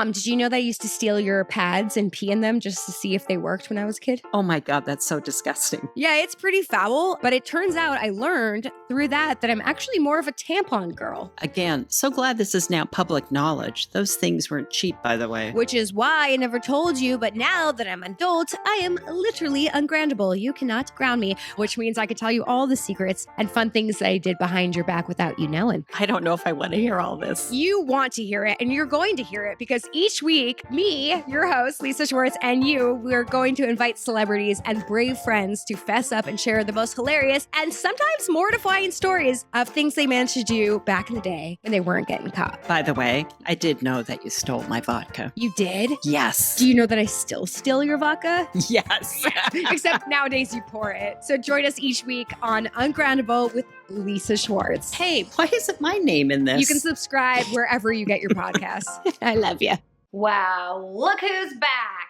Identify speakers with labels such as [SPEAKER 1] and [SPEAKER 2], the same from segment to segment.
[SPEAKER 1] Mom, did you know that I used to steal your pads and pee in them just to see if they worked when I was a kid?
[SPEAKER 2] Oh my God, that's so disgusting.
[SPEAKER 1] Yeah, it's pretty foul, but it turns out I learned through that I'm actually more of a tampon girl.
[SPEAKER 2] Again, so glad this is now public knowledge. Those things weren't cheap, by the way.
[SPEAKER 1] Which is why I never told you, but now that I'm an adult, I am literally ungroundable. You cannot ground me, which means I could tell you all the secrets and fun things that I did behind your back without you knowing.
[SPEAKER 2] I don't know if I want to hear all this.
[SPEAKER 1] You want to hear it, and you're going to hear it because each week, me, your host, Lisa Schwartz, and you, we're going to invite celebrities and brave friends to fess up and share the most hilarious and sometimes mortifying stories of things they managed to do back in the day when they weren't getting caught.
[SPEAKER 2] By the way, I did know that you stole my vodka.
[SPEAKER 1] You did?
[SPEAKER 2] Yes.
[SPEAKER 1] Do you know that I still steal your vodka?
[SPEAKER 2] Yes.
[SPEAKER 1] Except nowadays you pour it. So join us each week on Ungroundable with Lisa Schwartz.
[SPEAKER 2] Hey, why isn't my name in this?
[SPEAKER 1] You can subscribe wherever you get your podcasts.
[SPEAKER 2] I love you.
[SPEAKER 1] Wow, look who's back.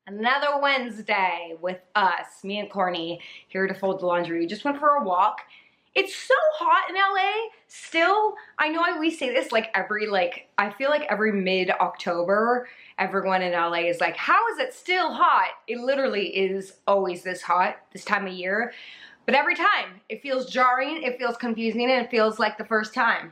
[SPEAKER 1] Another Wednesday with us, me and Corny, here to fold the laundry. We just went for a walk. It's so hot in LA still. I know we say this I feel like every mid-October, everyone in LA is like, how is it still hot? It literally is always this hot this time of year. But every time, it feels jarring, it feels confusing, and it feels like the first time.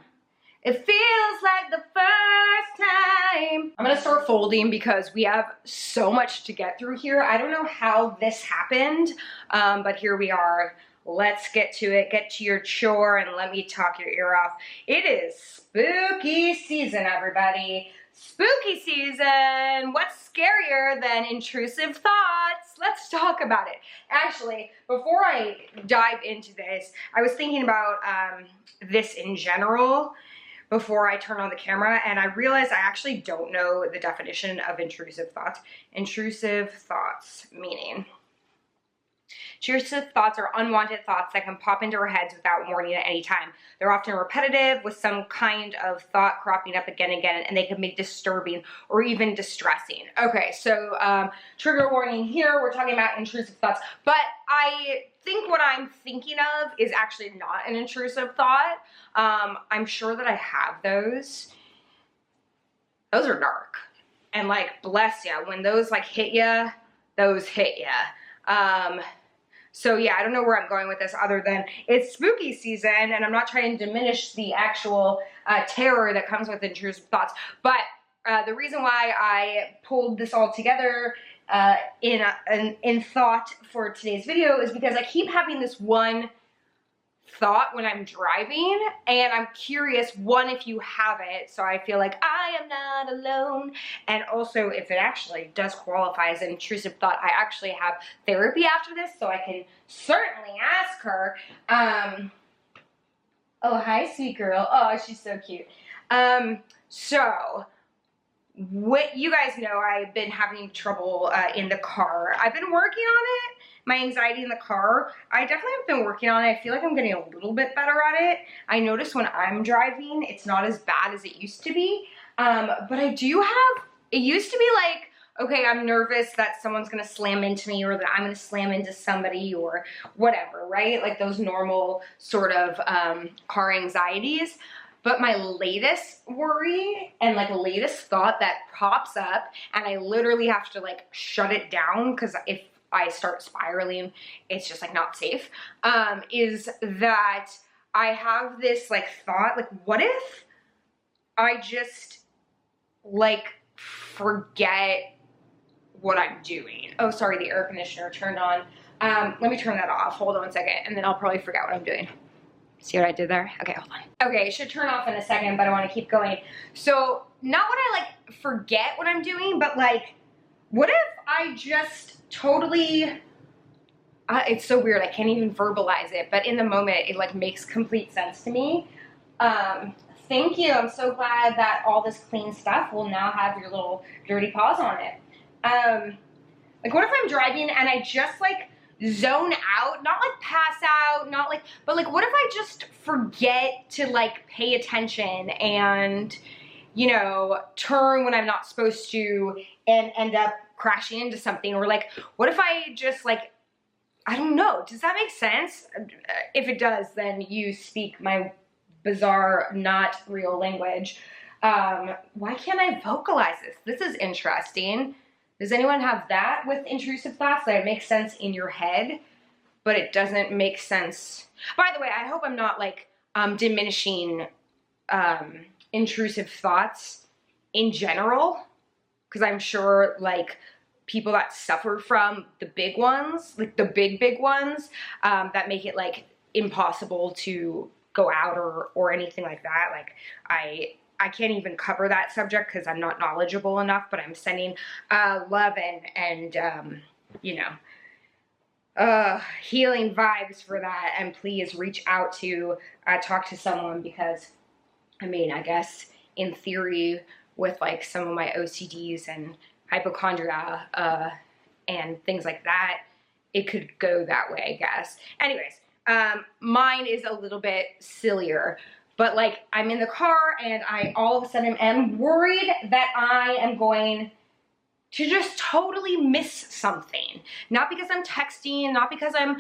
[SPEAKER 1] It feels like the first time. I'm gonna start folding because we have so much to get through here. I don't know how this happened, but here we are. Let's get to it. Get to your chore and let me talk your ear off. It is spooky season, everybody. Spooky season. What's scarier than intrusive thoughts? Let's talk about it. Actually, before I dive into this, I was thinking about this in general before I turn on the camera, and I realized I actually don't know the definition of intrusive thoughts. Intrusive thoughts meaning intrusive thoughts are unwanted thoughts that can pop into our heads without warning at any time. They're often repetitive, with some kind of thought cropping up again and again, and they can be disturbing or even distressing. Okay, so trigger warning here, we're talking about intrusive thoughts, but I think what I'm thinking of is actually not an intrusive thought. I'm sure that I have those. Those are dark. And bless ya, when those hit ya, those hit ya. So yeah, I don't know where I'm going with this other than it's spooky season, and I'm not trying to diminish the actual terror that comes with intrusive thoughts. But the reason why I pulled this all together in thought for today's video is because I keep having this one thought when I'm driving, and I'm curious, one, if you have it, so I feel like I am not alone, and also if it actually does qualify as an intrusive thought. I actually have therapy after this, so I can certainly ask her. Oh, hi, sweet girl. Oh, she's so cute. So what you guys know, I've been having trouble in the car. I've been working on it. My anxiety in the car, I definitely have been working on it. I feel like I'm getting a little bit better at it. I notice when I'm driving, it's not as bad as it used to be. But I do have, it used to be like, okay, I'm nervous that someone's gonna slam into me, or that I'm gonna slam into somebody, or whatever, right? Like those normal sort of car anxieties. But my latest worry and latest thought that pops up, and I literally have to shut it down because if I start spiraling, it's just not safe, is that I have this thought, what if I just forget what I'm doing? Oh, sorry, the air conditioner turned on. Let me turn that off. Hold on a second, and then I'll probably forget what I'm doing. See what I did there? Okay, hold on. Okay, it should turn off in a second, but I want to keep going. So, not when I forget what I'm doing, but what if I just totally, it's so weird, I can't even verbalize it, but in the moment, it makes complete sense to me. Thank you, I'm so glad that all this clean stuff will now have your little dirty paws on it. What if I'm driving and I just zone out, not pass out, not but what if I just forget to pay attention and, you know, turn when I'm not supposed to and end up crashing into something? Or what if I just I don't know, does that make sense? If it does, then you speak my bizarre, not real language. Why can't I vocalize this? This is interesting. Does anyone have that with intrusive thoughts? That it makes sense in your head, but it doesn't make sense. By the way, I hope I'm not like diminishing intrusive thoughts in general, because I'm sure like people that suffer from the big ones, like the big ones, that make it like impossible to go out or anything like that. Like I can't even cover that subject because I'm not knowledgeable enough, but I'm sending love and you know, healing vibes for that. And please reach out to talk to someone, because I mean, I guess in theory with like some of my OCDs and hypochondria and things like that, it could go that way, I guess. Anyways, mine is a little bit sillier. But like, I'm in the car and I all of a sudden am worried that I am going to just totally miss something. Not because I'm texting, not because I'm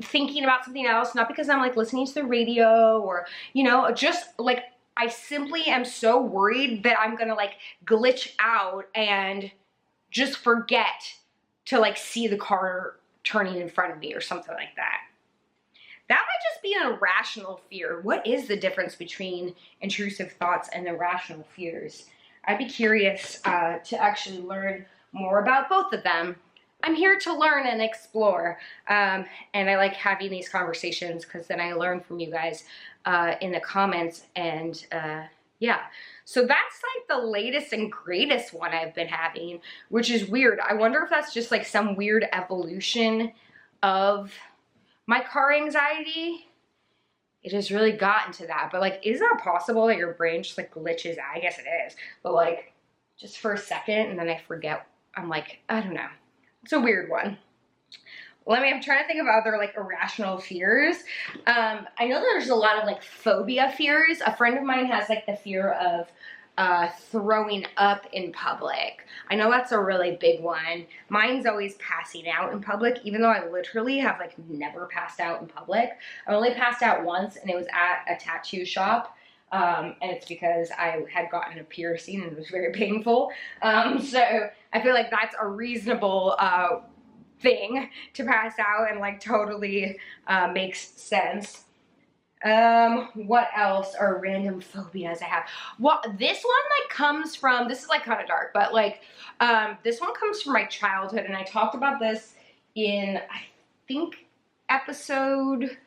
[SPEAKER 1] thinking about something else, not because I'm like listening to the radio or, you know, just like I simply am so worried that I'm gonna like glitch out and just forget to like see the car turning in front of me or something like that. That might just be an irrational fear. What is the difference between intrusive thoughts and irrational fears? I'd be curious to actually learn more about both of them. I'm here to learn and explore. And I like having these conversations because then I learn from you guys in the comments. And yeah, so that's like the latest and greatest one I've been having, which is weird. I wonder if that's just like some weird evolution of my car anxiety. It has really gotten to that. But like, is that possible that your brain just like glitches out? I guess it is. But like, just for a second and then I forget. I'm like, I don't know. It's a weird one. I'm trying to think of other like irrational fears. I know there's a lot of like phobia fears. A friend of mine has like the fear of throwing up in public. I know that's a really big one. Mine's always passing out in public, even though I literally have like never passed out in public. I only passed out once, and it was at a tattoo shop. And it's because I had gotten a piercing and it was very painful. So I feel like that's a reasonable thing to pass out and like totally makes sense. What else are random phobias I have? Well, this one like comes from, this is like kind of dark, but like this one comes from my childhood, and I talked about this in, I think, episode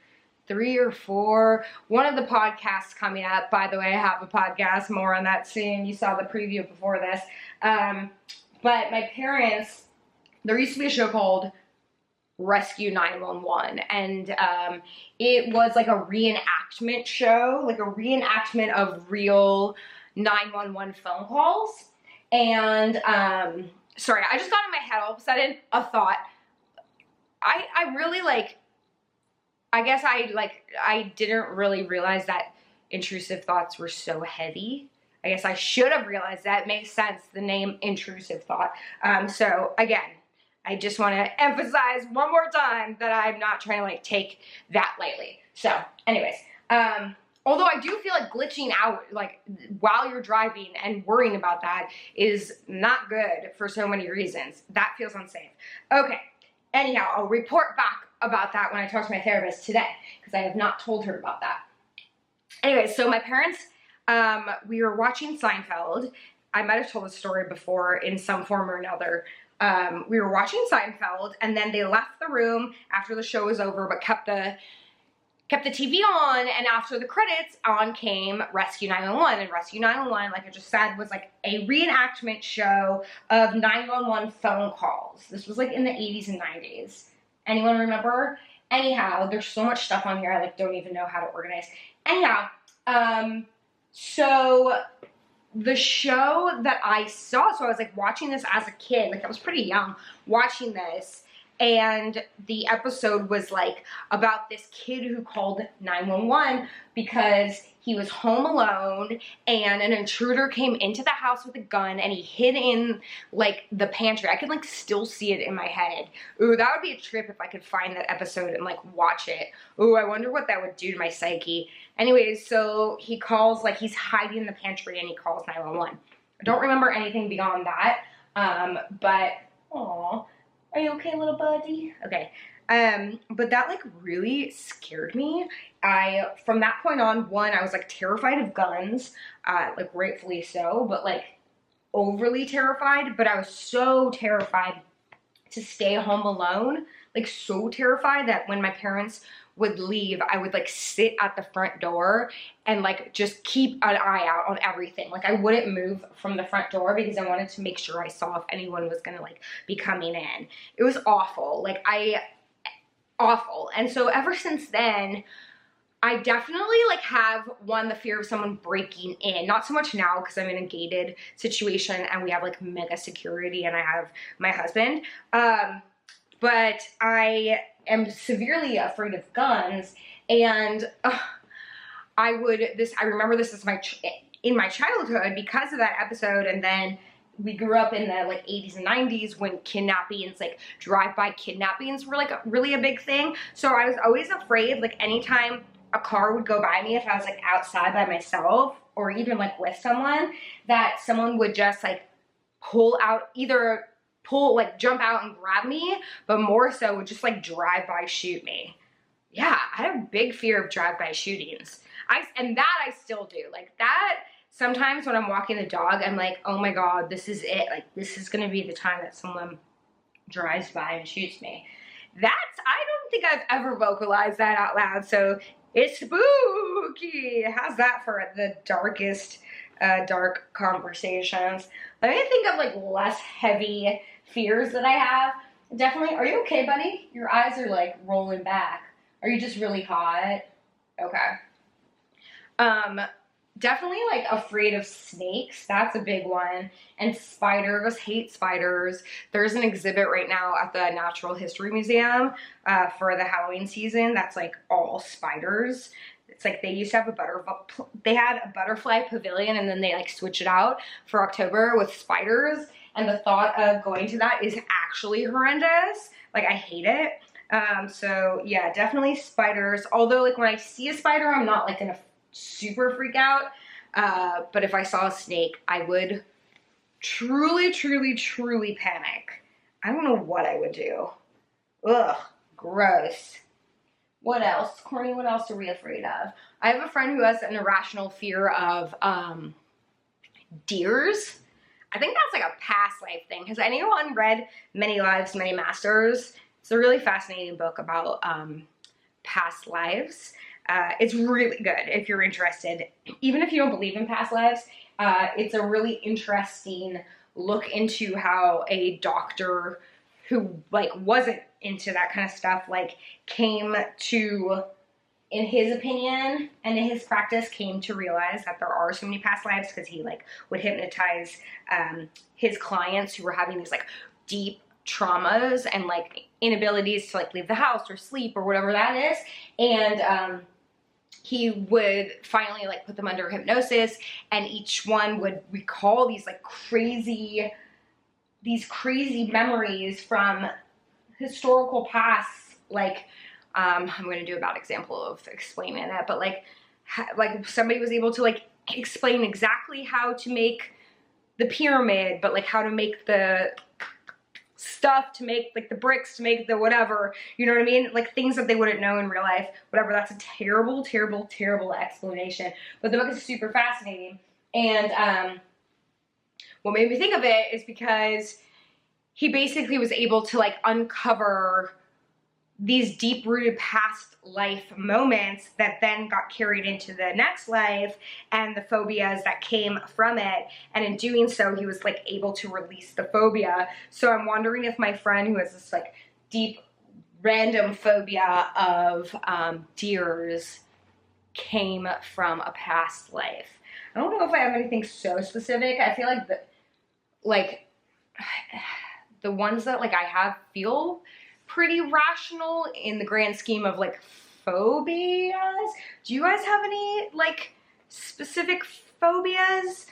[SPEAKER 1] 3 or 4, one of the podcasts coming up. By the way, I have a podcast, more on that soon. You saw the preview before this. But my parents, there used to be a show called Rescue 911, and it was like a reenactment show, like a reenactment of real 911 phone calls. And sorry, I just got in my head all of a sudden a thought. I really like, I guess I didn't really realize that intrusive thoughts were so heavy. I guess I should have realized that. It makes sense, the name intrusive thought. So again, I just want to emphasize one more time that I'm not trying to like take that lightly. So anyways, although I do feel like glitching out like while you're driving and worrying about that is not good for so many reasons. That feels unsafe. Okay, anyhow, I'll report back about that when I talk to my therapist today, because I have not told her about that. Anyway, so my parents, we were watching Seinfeld. I might have told the story before in some form or another. We were watching Seinfeld, and then they left the room after the show was over, but kept the TV on, and after the credits, on came Rescue 911, and Rescue 911, like I just said, was like a reenactment show of 911 phone calls. This was like in the 80s and 90s. Anyone remember? Anyhow, there's so much stuff on here, I like don't even know how to organize. Anyhow, so the show that I saw, so I was like watching this as a kid, like I was pretty young watching this, and the episode was like about this kid who called 911 because he was home alone and an intruder came into the house with a gun and he hid in like the pantry. I could like still see it in my head. Ooh, that would be a trip if I could find that episode and like watch it. Ooh, I wonder what that would do to my psyche. Anyways, so he calls, like he's hiding in the pantry and he calls 911. I don't remember anything beyond that. But, aw, are you okay, little buddy? Okay. But that like really scared me. From that point on, one, I was like terrified of guns, like rightfully so, but like overly terrified. But I was so terrified to stay home alone, like so terrified that when my parents would leave, I would like sit at the front door and like just keep an eye out on everything. Like I wouldn't move from the front door because I wanted to make sure I saw if anyone was gonna like be coming in. It was awful. Awful. And so ever since then, I definitely like have the fear of someone breaking in. Not so much now because I'm in a gated situation and we have like mega security and I have my husband. But I am severely afraid of guns, and I remember this as in my childhood because of that episode, and then we grew up in the like 80s and 90s when kidnappings, like drive-by kidnappings were like really a big thing. So I was always afraid, like anytime a car would go by me, if I was like outside by myself or even like with someone, that someone would just like jump out and grab me, but more so would just like drive by shoot me. Yeah, I have a big fear of drive-by shootings. And that I still do. Like that, sometimes when I'm walking the dog, I'm like, oh my God, this is it. Like this is gonna be the time that someone drives by and shoots me. I don't think I've ever vocalized that out loud, so it's spooky. How's that for the darkest, dark conversations? Let me think of like less heavy fears that I have. Definitely, are you okay, buddy? Your eyes are like rolling back. Are you just really hot? Okay. Definitely like afraid of snakes. That's a big one. And spiders, hate spiders. There's an exhibit right now at the Natural History Museum for the Halloween season that's like all spiders. It's like they used to have they had a butterfly pavilion and then they like switch it out for October with spiders. And the thought of going to that is actually horrendous. Like I hate it. So yeah, definitely spiders. Although like when I see a spider, I'm not like gonna super freak out. But if I saw a snake, I would truly, truly, truly panic. I don't know what I would do. Ugh, gross. What else? Corny, what else are we afraid of? I have a friend who has an irrational fear of deers. I think that's like a past life thing. Has anyone read Many Lives, Many Masters? It's a really fascinating book about past lives. It's really good if you're interested. Even if you don't believe in past lives, it's a really interesting look into how a doctor who like wasn't into that kind of stuff like came to, in his opinion and in his practice, came to realize that there are so many past lives because he like would hypnotize his clients who were having these like deep traumas and like inabilities to like leave the house or sleep or whatever that is. And he would finally like put them under hypnosis, and each one would recall these like crazy memories from historical pasts. Like I'm going to do a bad example of explaining it, but like somebody was able to like explain exactly how to make the pyramid, but like how to make the stuff, to make like the bricks, to make the whatever, you know what I mean? Like things that they wouldn't know in real life, whatever. That's a terrible, terrible, terrible explanation. But the book is super fascinating. And what made me think of it is because he basically was able to like uncover these deep-rooted past life moments that then got carried into the next life and the phobias that came from it. And in doing so, he was like able to release the phobia. So I'm wondering if my friend who has this like deep random phobia of deers came from a past life. I don't know if I have anything so specific. I feel like the ones that like I have feel pretty rational in the grand scheme of like phobias. Do you guys have any like specific phobias.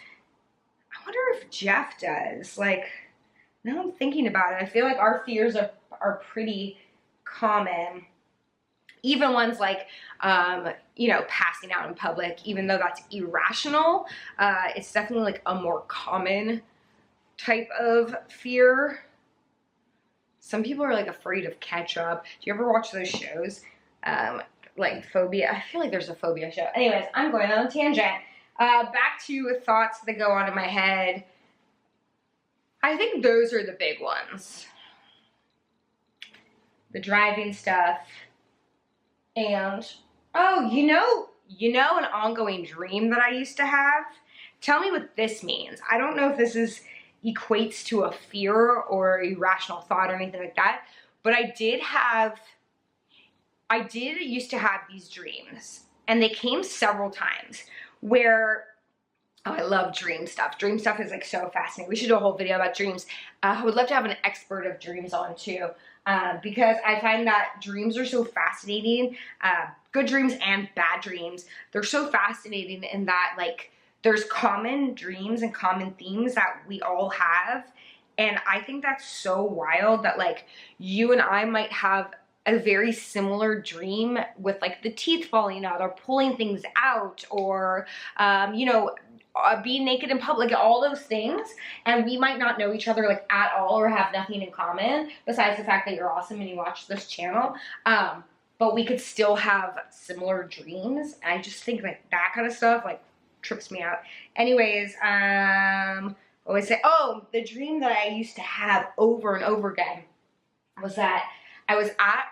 [SPEAKER 1] I wonder if Jeff does. Like, now I'm thinking about it, I feel like our fears are pretty common. Even ones like, you know, passing out in public, even though that's irrational, it's definitely like a more common type of fear. Some people are like afraid of ketchup. Do you ever watch those shows? Like phobia. I feel like there's a phobia show. Anyways, I'm going on a tangent. Back to thoughts that go on in my head. I think those are the big ones. The driving stuff. And, oh, you know an ongoing dream that I used to have? Tell me what this means. I don't know if this equates to a fear or irrational thought or anything like that, but I did used to have these dreams, and they came several times where, oh, I love dream stuff. Dream stuff is like so fascinating. We should do a whole video about dreams. I would love to have an expert of dreams on too, because I find that dreams are so fascinating. Good dreams and bad dreams. They're so fascinating in that, like, there's common dreams and common themes that we all have. And I think that's so wild that, like, you and I might have a very similar dream with, like, the teeth falling out or pulling things out, or, you know, being naked in public, all those things, and we might not know each other like at all or have nothing in common besides the fact that you're awesome and you watch this channel, but we could still have similar dreams. And I just think like that kind of stuff like trips me out. Anyways, always say, oh, the dream that I used to have over and over again was that I was at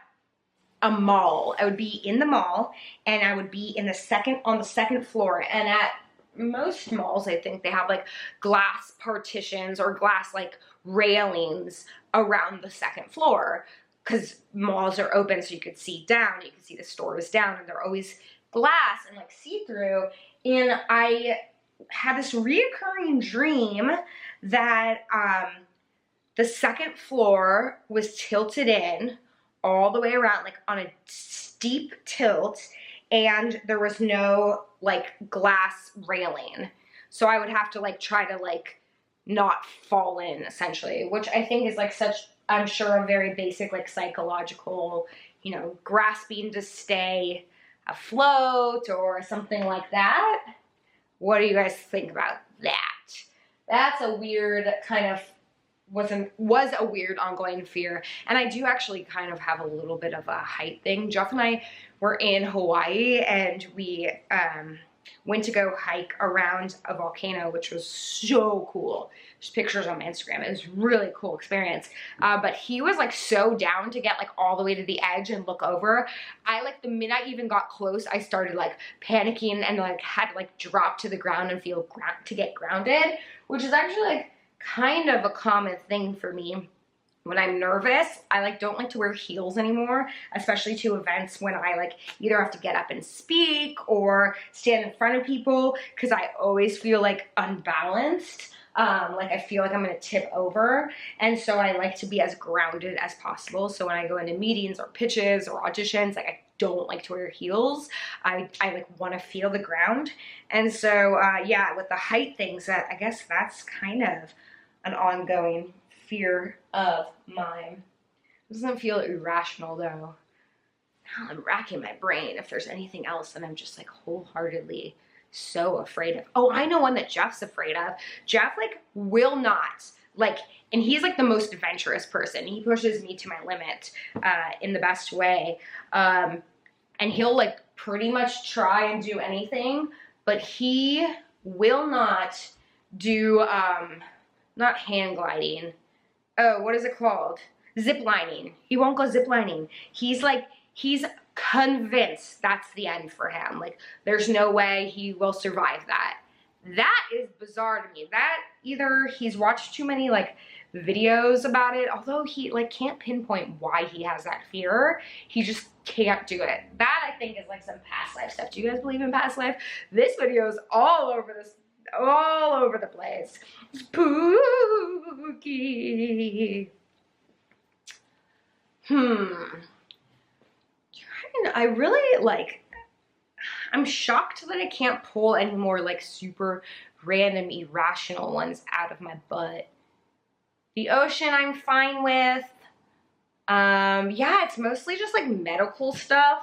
[SPEAKER 1] a mall. I would be in the mall, and I would be on the second floor, and at most malls, I think they have like glass partitions or glass like railings around the second floor, because malls are open so you could see down, you can see the stores down, and they're always glass and like see-through. And I had this reoccurring dream that the second floor was tilted in all the way around, like on a steep tilt, and there was no like glass railing. So I would have to like try to like not fall in, essentially, which I think is like such, I'm sure, a very basic like psychological, you know, grasping to stay afloat or something like that. What do you guys think about that? That's a weird kind of, was a weird ongoing fear. And I do actually kind of have a little bit of a height thing. Jeff and I were in Hawaii, and we went to go hike around a volcano, which was so cool. There's pictures on my Instagram. It was a really cool experience. But he was like so down to get like all the way to the edge and look over. I like, the minute I even got close, I started like panicking and like had to like drop to the ground and feel to get grounded, which is actually like kind of a common thing for me. When I'm nervous, I like don't like to wear heels anymore, especially to events when I like either have to get up and speak or stand in front of people, because I always feel like unbalanced. Like I feel like I'm gonna tip over, and so I like to be as grounded as possible. So when I go into meetings or pitches or auditions, like I don't like to wear heels. I like want to feel the ground. And so yeah, with the height things, I guess that's kind of an ongoing fear of mine. It doesn't feel irrational though. Now I'm racking my brain if there's anything else that I'm just like wholeheartedly so afraid of. Oh, I know one that Jeff's afraid of. Jeff like will not like, and he's like the most adventurous person. He pushes me to my limit in the best way. And he'll like pretty much try and do anything, but he will not do not hang gliding. Oh, what is it called? Zip lining. He won't go zip lining. He's convinced that's the end for him. Like, there's no way he will survive that. That is bizarre to me. That either he's watched too many like videos about it, although he like can't pinpoint why he has that fear. He just can't do it. That I think is like some past life stuff. Do you guys believe in past life? This video is all over the place. Spooky. I really like, I'm shocked that I can't pull any more like super random irrational ones out of my butt. The ocean I'm fine with. Yeah, it's mostly just like medical stuff.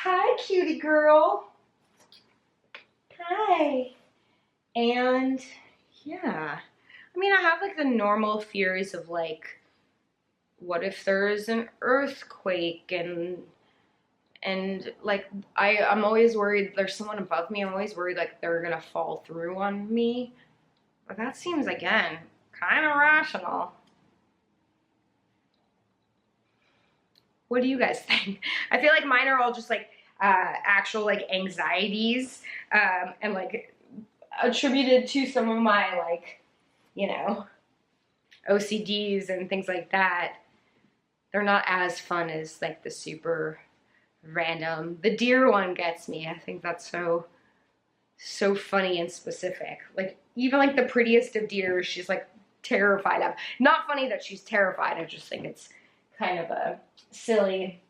[SPEAKER 1] Hi, cutie girl. Hi. And yeah, I mean, I have like the normal fears of like, what if there's an earthquake, and like I'm always worried there's someone above me. I'm always worried like they're gonna fall through on me. But that seems, again, kind of rational. What do you guys think? I feel like mine are all just like actual like anxieties and like attributed to some of my like, you know, OCDs and things like that. They're not as fun as like the super random. The deer one gets me. I think that's so funny and specific. Like even like the prettiest of deer, she's like terrified of. Not funny that she's terrified. I just think it's kind of a silly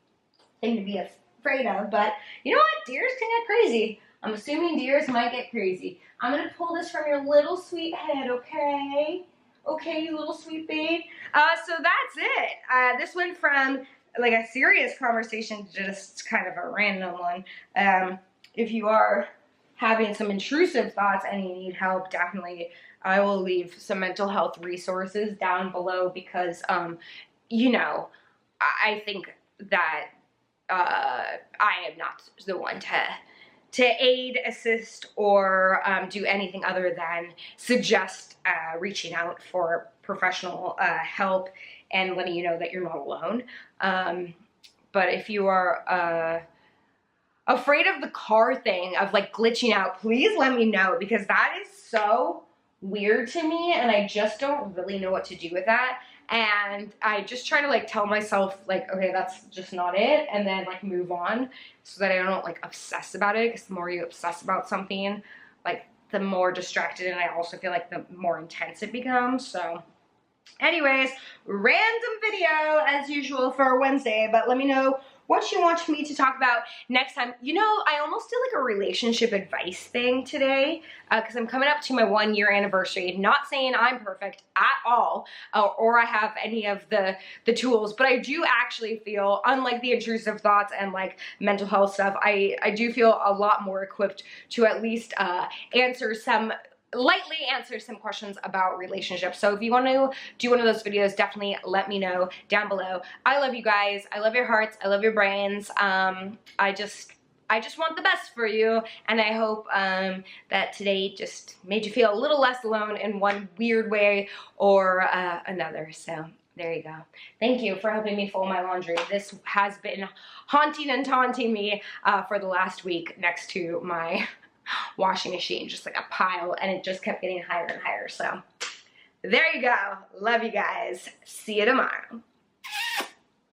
[SPEAKER 1] thing to be afraid of. But you know what? Deers can get crazy. I'm assuming deers might get crazy. I'm gonna pull this from your little sweet head, okay? Okay, you little sweet babe. So that's it. This went from like a serious conversation to just kind of a random one. If you are having some intrusive thoughts and you need help, definitely I will leave some mental health resources down below because, you know, I think that I am not the one to aid, assist, or do anything other than suggest reaching out for professional help and letting you know that you're not alone. But if you are afraid of the car thing, of like glitching out, please let me know, because that is so weird to me and I just don't really know what to do with that. And I just try to like tell myself like, okay, that's just not it, and then like move on so that I don't like obsess about it, because the more you obsess about something, like the more distracted, and I also feel like the more intense it becomes. So anyways, random video as usual for Wednesday, but let me know what you want me to talk about next time. You know, I almost did like a relationship advice thing today because I'm coming up to my 1-year anniversary. Not saying I'm perfect at all or I have any of the tools, but I do actually feel, unlike the intrusive thoughts and like mental health stuff, I do feel a lot more equipped to at least lightly answer some questions about relationships. So if you want to do one of those videos, definitely let me know down below. I love you guys. I love your hearts. I love your brains. I just want the best for you, and I hope that today just made you feel a little less alone in one weird way or another. So there you go. Thank you for helping me fold my laundry. This has been haunting and taunting me for the last week next to my washing machine, just like a pile, and it just kept getting higher and higher. So there you go. Love you guys. See you tomorrow.